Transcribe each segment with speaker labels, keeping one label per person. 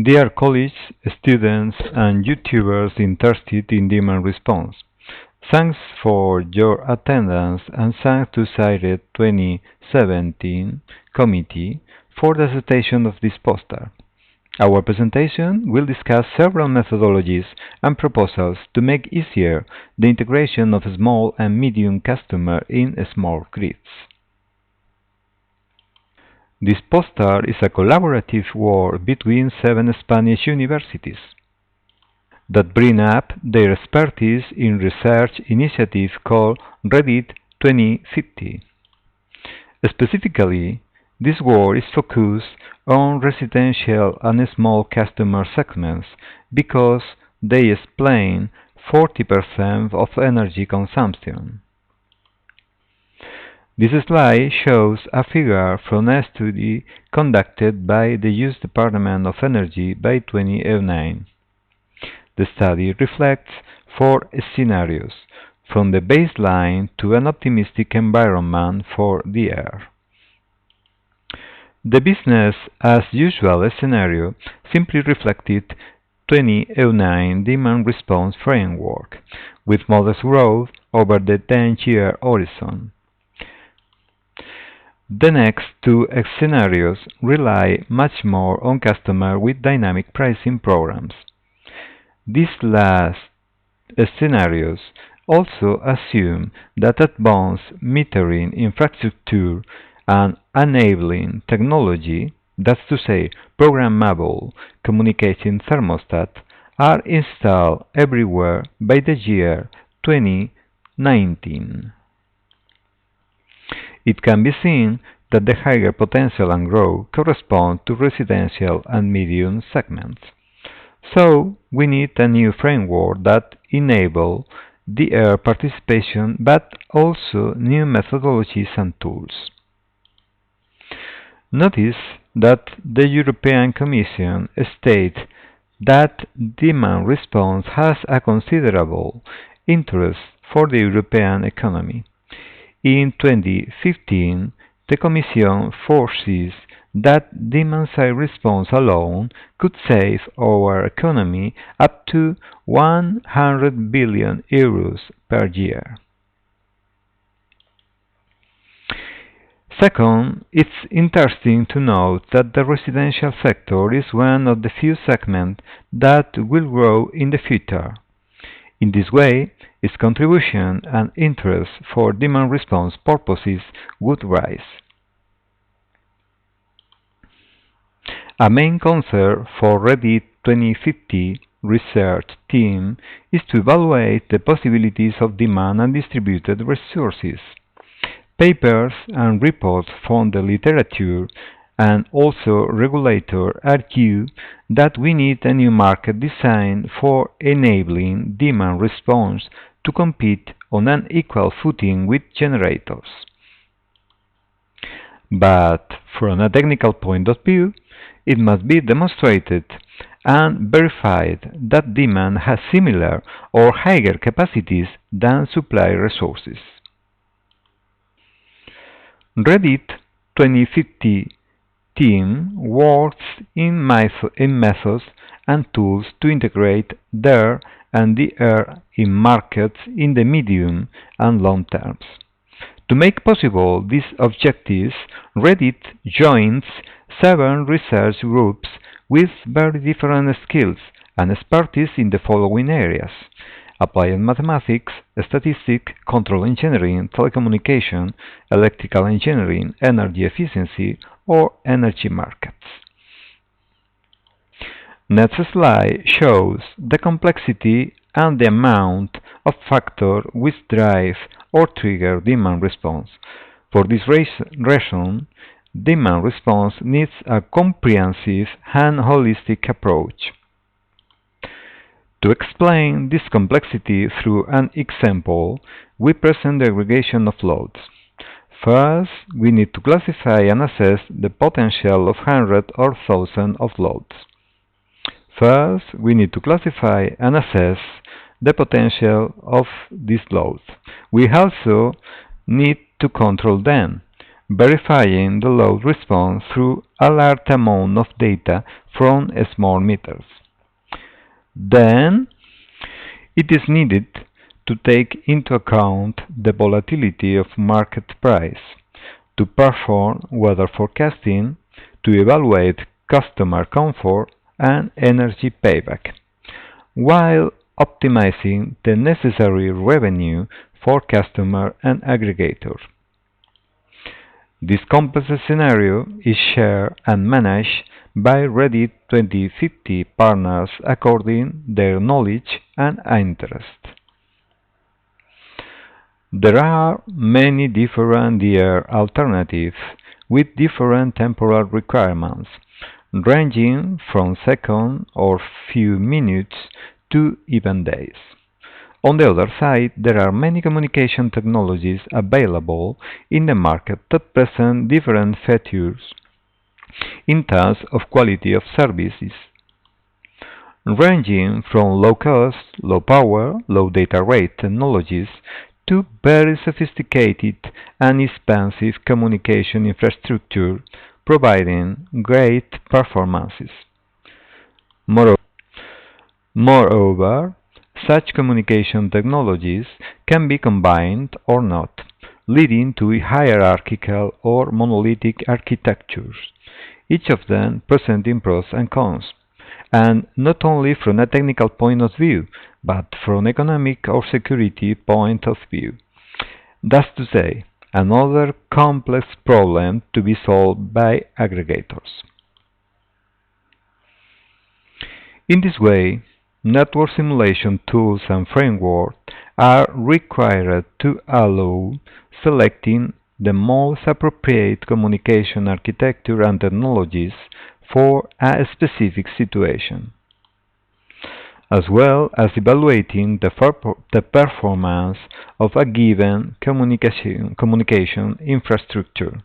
Speaker 1: Dear colleagues, students, and YouTubers interested in demand response, thanks for your attendance and thanks to CIRED 2017 committee for the citation of this poster. Our presentation will discuss several methodologies and proposals to make easier the integration of small and medium customers in small grids. This poster is a collaborative work between 7 Spanish universities that bring up their expertise in research initiative called Reddit 2050. Specifically, this work is focused on residential and small customer segments because they explain 40% of energy consumption. This slide shows a figure from a study conducted by the U.S. Department of Energy by 2009. The study reflects four scenarios, from the baseline to an optimistic environment for the air. The business as usual scenario simply reflected 2009 demand response framework, with modest growth over the 10-year horizon. The next two scenarios rely much more on customers with dynamic pricing programs. These last scenarios also assume that advanced metering infrastructure and enabling technology, that's to say, programmable communicating thermostat, are installed everywhere by the year 2019. It can be seen that the higher potential and growth correspond to residential and medium segments. So, we need a new framework that enables the air participation but also new methodologies and tools. Notice that the European Commission states that demand response has a considerable interest for the European economy. In 2015, the Commission foresees that demand-side response alone could save our economy up to €100 billion per year. Second, it's interesting to note that the residential sector is one of the few segments that will grow in the future. In this way, its contribution and interest for demand response purposes would rise. A main concern for Reddit 2050 research team is to evaluate the possibilities of demand and distributed resources. Papers and reports from the literature and also regulators argue that we need a new market design for enabling demand response to compete on an equal footing with generators. But from a technical point of view, it must be demonstrated and verified that demand has similar or higher capacities than supply resources. Reddit 2050 team works in methods and tools to integrate DARE and DR in markets in the medium and long terms. To make possible these objectives, Reddit joins 7 research groups with very different skills and expertise in the following areas: applied mathematics, statistics, control engineering, telecommunication, electrical engineering, energy efficiency, or energy markets. Next slide shows the complexity and the amount of factors which drive or trigger demand response. For this reason, demand response needs a comprehensive and holistic approach. To explain this complexity through an example, we present the aggregation of loads. First, we need to classify and assess the potential of hundreds or thousands of loads. First, we need to classify and assess the potential of these loads. We also need to control them, verifying the load response through a large amount of data from smart meters. Then, it is needed to take into account the volatility of market price, to perform weather forecasting, to evaluate customer comfort and energy payback, while optimizing the necessary revenue for customer and aggregator. This complex scenario is shared and managed by Reddit 2050 partners according their knowledge and interest. There are many different DR alternatives with different temporal requirements, ranging from seconds or few minutes to even days. On the other side, there are many communication technologies available in the market that present different features in terms of quality of services, ranging from low cost, low power, low data rate technologies to very sophisticated and expensive communication infrastructure providing great performances. Moreover, Moreover, such communication technologies can be combined or not, leading to hierarchical or monolithic architectures, each of them presenting pros and cons, and not only from a technical point of view, but from economic or security point of view. That's to say, another complex problem to be solved by aggregators. In this way, network simulation tools and frameworks are required to allow selecting the most appropriate communication architecture and technologies for a specific situation, as well as evaluating the performance of a given communication infrastructure.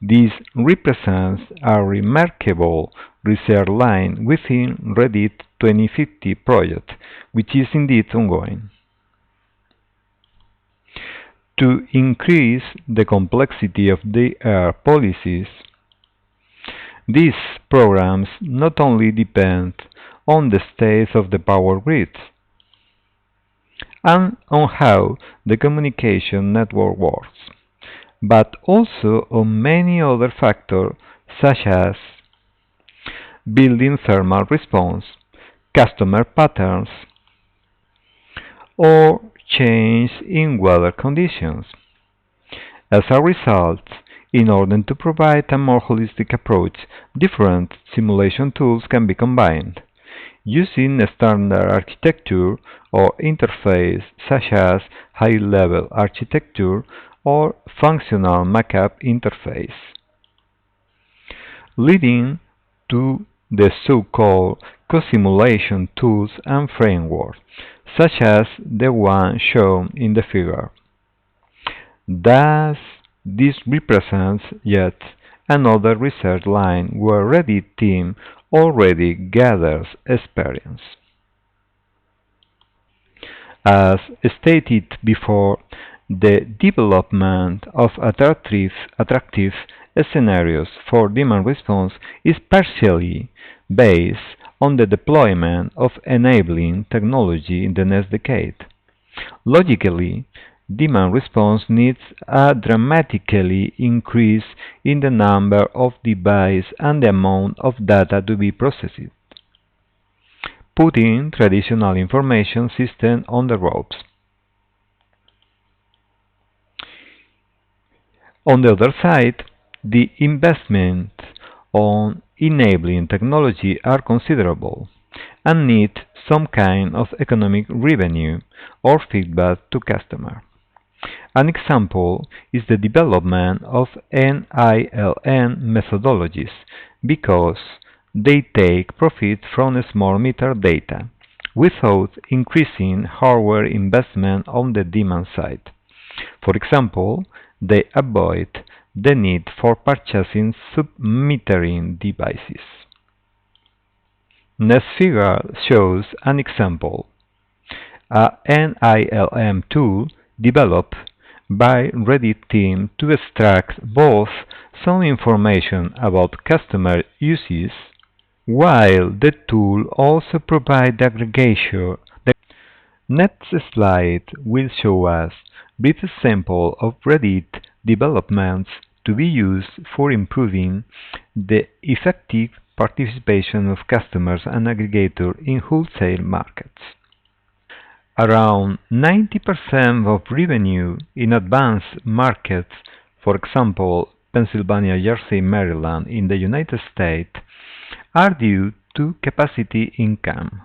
Speaker 1: This represents a remarkable research line within Reddit 2050 project, which is indeed ongoing. To increase the complexity of their policies, these programs not only depend on the state of the power grid and on how the communication network works, but also on many other factors such as building thermal response, customer patterns, or change in weather conditions. As a result, in order to provide a more holistic approach, different simulation tools can be combined, using a standard architecture or interface such as high-level architecture or functional markup interface, leading to the so-called co-simulation tools and frameworks, such as the one shown in the figure. Thus, this represents yet another research line where Reddit team already gathers experience. As stated before, the development of attractive scenarios for demand response is partially based on the deployment of enabling technology in the next decade. Logically, demand response needs a dramatically increase in the number of devices and the amount of data to be processed, putting traditional information systems on the ropes. On the other side, the investments on enabling technology are considerable and need some kind of economic revenue or feedback to customer. An example is the development of NILN methodologies because they take profit from smart meter data without increasing hardware investment on the demand side. For example, they avoid the need for purchasing sub-metering devices. Next figure shows an example. A NILM tool developed by Reddit team to extract both some information about customer uses, while the tool also provides the aggregation. The next slide will show us brief example of Reddit developments to be used for improving the effective participation of customers and aggregators in wholesale markets. Around 90% of revenue in advanced markets, for example, Pennsylvania, Jersey, Maryland in the United States, are due to capacity income.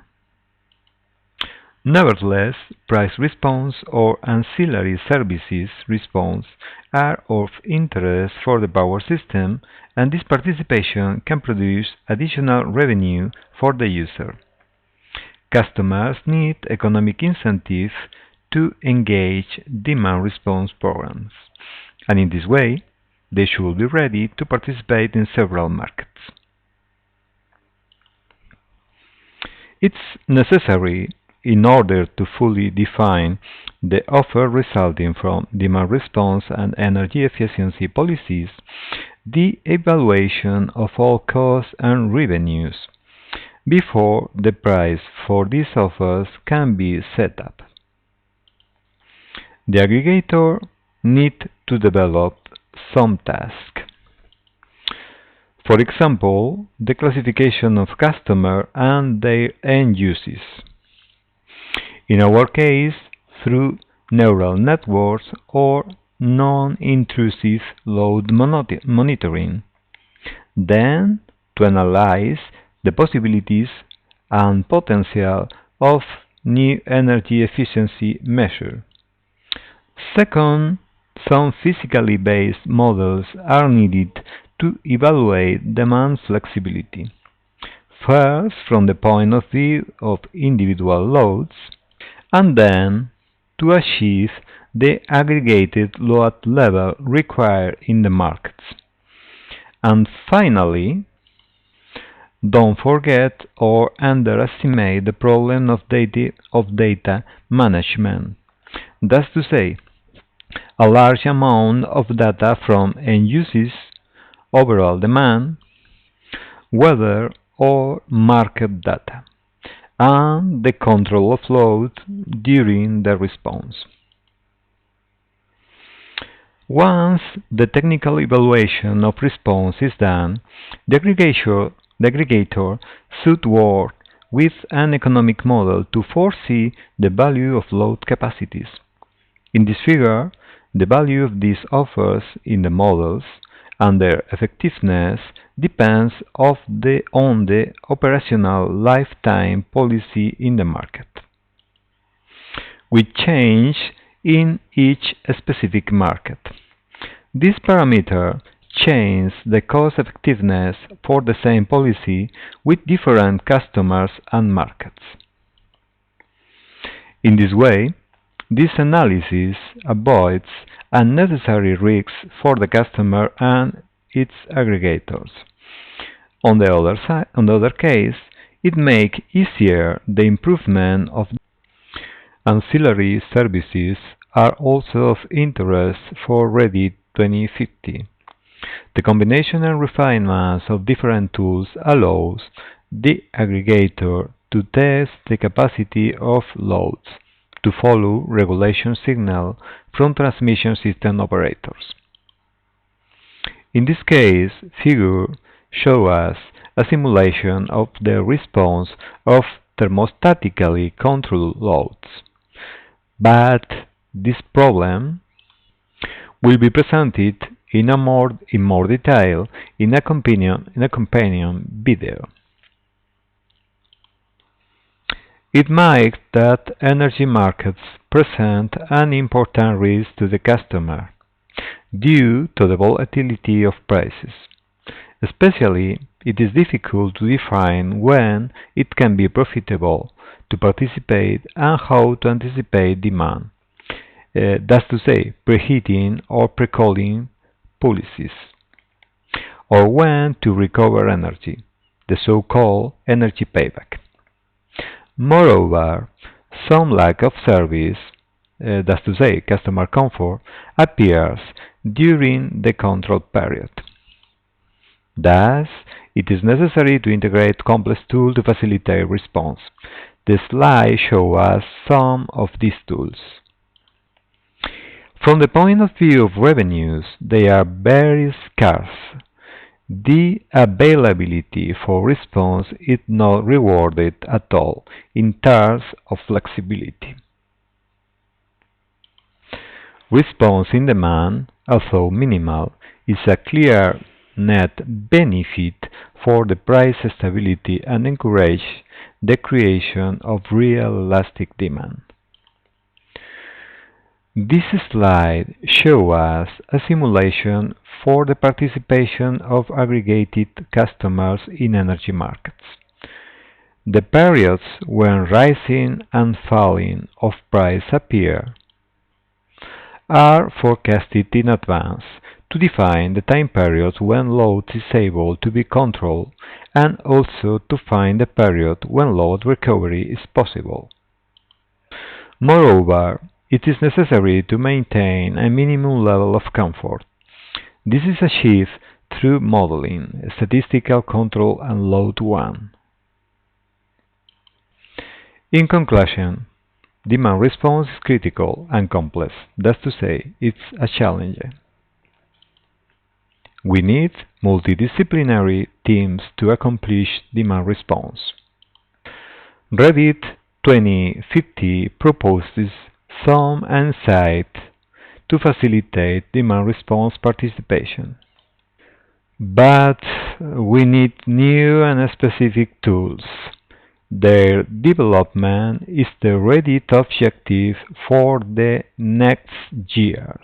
Speaker 1: Nevertheless, price response or ancillary services response are of interest for the power system, and this participation can produce additional revenue for the user. Customers need economic incentives to engage demand response programs, and in this way, they should be ready to participate in several markets. It's necessary, in order to fully define the offer resulting from demand response and energy efficiency policies, the evaluation of all costs and revenues before the price for these offers can be set up. The aggregator needs to develop some task. For example, the classification of customer and their end uses. In our case, through neural networks or non-intrusive load monitoring. Then, to analyze the possibilities and potential of new energy efficiency measures. Second, some physically based models are needed to evaluate demand flexibility. First, from the point of view of individual loads, and then to achieve the aggregated load level required in the markets. And finally, don't forget or underestimate the problem of data management. That's to say, a large amount of data from end users, overall demand, weather or market data, and the control of load during the response. Once the technical evaluation of response is done, the aggregator should work with an economic model to foresee the value of load capacities. In this figure, the value of these offers in the models and their effectiveness depends on the operational lifetime policy in the market, which change in each specific market. This parameter changes the cost effectiveness for the same policy with different customers and markets. In this way, this analysis avoids unnecessary risks for the customer and its aggregators. On the other case, it makes easier the improvement of ancillary services are also of interest for Reddit 2050. The combination and refinements of different tools allows the aggregator to test the capacity of loads to follow regulation signal from transmission system operators. In this case, figure shows us a simulation of the response of thermostatically controlled loads. But this problem will be presented in more detail in a companion video. It makes that energy markets present an important risk to the customer due to the volatility of prices. Especially, it is difficult to define when it can be profitable to participate and how to anticipate demand. That's to say, preheating or pre-cooling policies, or when to recover energy, the so-called energy payback. Moreover, some lack of service that's to say, customer comfort, appears during the control period. Thus, it is necessary to integrate complex tools to facilitate response. The slide shows us some of these tools. From the point of view of revenues, they are very scarce. The availability for response is not rewarded at all in terms of flexibility. Response in demand, although minimal, is a clear net benefit for the price stability and encourage the creation of real elastic demand. This slide shows us a simulation for the participation of aggregated customers in energy markets. The periods when rising and falling of price appear are forecasted in advance to define the time periods when load is able to be controlled and also to find the period when load recovery is possible. Moreover, it is necessary to maintain a minimum level of comfort. This is achieved through modeling, statistical control, and load one. In conclusion, demand response is critical and complex. That's to say, it's a challenge. We need multidisciplinary teams to accomplish demand response. Reddit 2050 proposes some insight to facilitate demand response participation. But we need new and specific tools. Their development is the Reddit objective for the next years.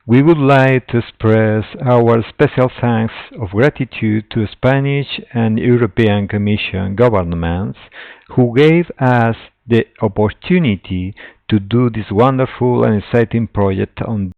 Speaker 1: We would like to express our special thanks of gratitude to Spanish and European Commission governments who gave us the opportunity to do this wonderful and exciting project on